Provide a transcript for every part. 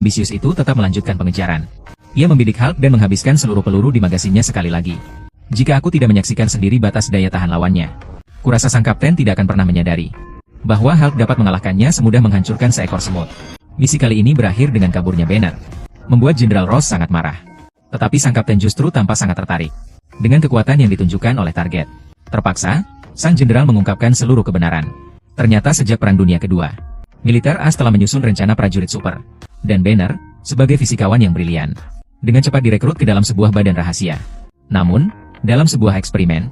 Ambisius itu tetap melanjutkan pengejaran. Ia membidik Hulk dan menghabiskan seluruh peluru di magasinnya sekali lagi. Jika aku tidak menyaksikan sendiri batas daya tahan lawannya, kurasa sang kapten tidak akan pernah menyadari bahwa Hulk dapat mengalahkannya semudah menghancurkan seekor semut. Misi kali ini berakhir dengan kaburnya Banner, membuat Jenderal Ross sangat marah. Tetapi sang kapten justru tampak sangat tertarik dengan kekuatan yang ditunjukkan oleh target. Terpaksa, sang jenderal mengungkapkan seluruh kebenaran. Ternyata sejak Perang Dunia Kedua, militer AS telah menyusun rencana prajurit super, dan Banner, sebagai fisikawan yang brilian, dengan cepat direkrut ke dalam sebuah badan rahasia. Namun, dalam sebuah eksperimen,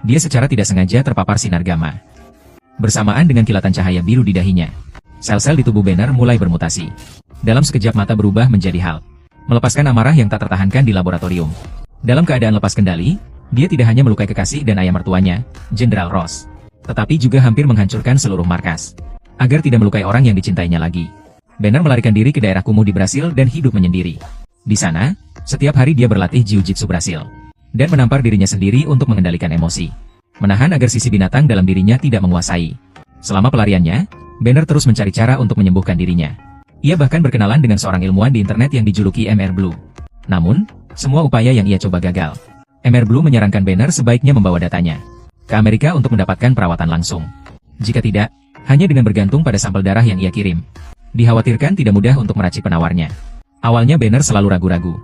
dia secara tidak sengaja terpapar sinar gamma. Bersamaan dengan kilatan cahaya biru di dahinya, sel-sel di tubuh Banner mulai bermutasi. Dalam sekejap mata berubah menjadi Hulk, melepaskan amarah yang tak tertahankan di laboratorium. Dalam keadaan lepas kendali, dia tidak hanya melukai kekasih dan ayah mertuanya, Jenderal Ross, tetapi juga hampir menghancurkan seluruh markas. Agar tidak melukai orang yang dicintainya lagi, Banner melarikan diri ke daerah kumuh di Brasil dan hidup menyendiri. Di sana, setiap hari dia berlatih jiu-jitsu Brasil, dan menampar dirinya sendiri untuk mengendalikan emosi, menahan agar sisi binatang dalam dirinya tidak menguasai. Selama pelariannya, Banner terus mencari cara untuk menyembuhkan dirinya. Ia bahkan berkenalan dengan seorang ilmuwan di internet yang dijuluki Mr. Blue. Namun, semua upaya yang ia coba gagal. Mr. Blue menyarankan Banner sebaiknya membawa datanya ke Amerika untuk mendapatkan perawatan langsung. Jika tidak, hanya dengan bergantung pada sampel darah yang ia kirim, dikhawatirkan tidak mudah untuk meracik penawarnya. Awalnya Banner selalu ragu-ragu,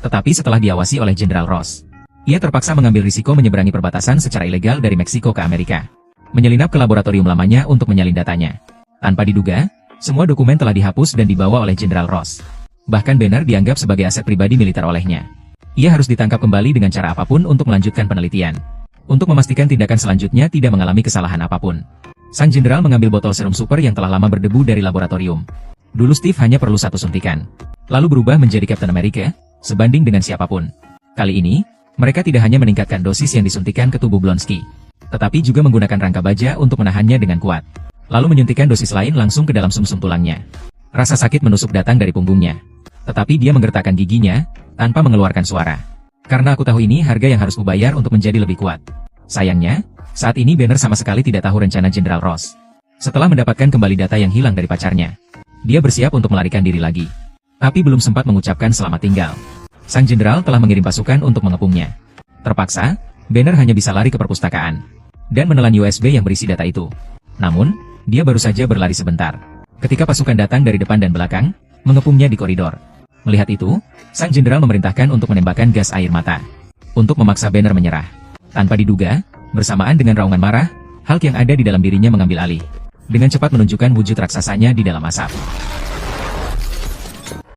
tetapi setelah diawasi oleh Jenderal Ross, ia terpaksa mengambil risiko menyeberangi perbatasan secara ilegal dari Meksiko ke Amerika, menyelinap ke laboratorium lamanya untuk menyalin datanya. Tanpa diduga, semua dokumen telah dihapus dan dibawa oleh Jenderal Ross. Bahkan Banner dianggap sebagai aset pribadi militer olehnya. Ia harus ditangkap kembali dengan cara apapun untuk melanjutkan penelitian, untuk memastikan tindakan selanjutnya tidak mengalami kesalahan apapun. Sang jenderal mengambil botol serum super yang telah lama berdebu dari laboratorium. Dulu Steve hanya perlu satu suntikan, lalu berubah menjadi Captain America, sebanding dengan siapapun. Kali ini, mereka tidak hanya meningkatkan dosis yang disuntikan ke tubuh Blonsky, tetapi juga menggunakan rangka baja untuk menahannya dengan kuat, lalu menyuntikkan dosis lain langsung ke dalam sumsum tulangnya. Rasa sakit menusuk datang dari punggungnya, tetapi dia menggertakkan giginya, tanpa mengeluarkan suara. Karena aku tahu ini harga yang harus kubayar untuk menjadi lebih kuat. Sayangnya, saat ini Banner sama sekali tidak tahu rencana Jenderal Ross. Setelah mendapatkan kembali data yang hilang dari pacarnya, dia bersiap untuk melarikan diri lagi. Tapi belum sempat mengucapkan selamat tinggal, sang jenderal telah mengirim pasukan untuk mengepungnya. Terpaksa, Banner hanya bisa lari ke perpustakaan dan menelan USB yang berisi data itu. Namun, dia baru saja berlari sebentar ketika pasukan datang dari depan dan belakang, mengepungnya di koridor. Melihat itu, sang jenderal memerintahkan untuk menembakkan gas air mata untuk memaksa Banner menyerah. Tanpa diduga, bersamaan dengan raungan marah, Hulk yang ada di dalam dirinya mengambil alih, dengan cepat menunjukkan wujud raksasanya di dalam asap.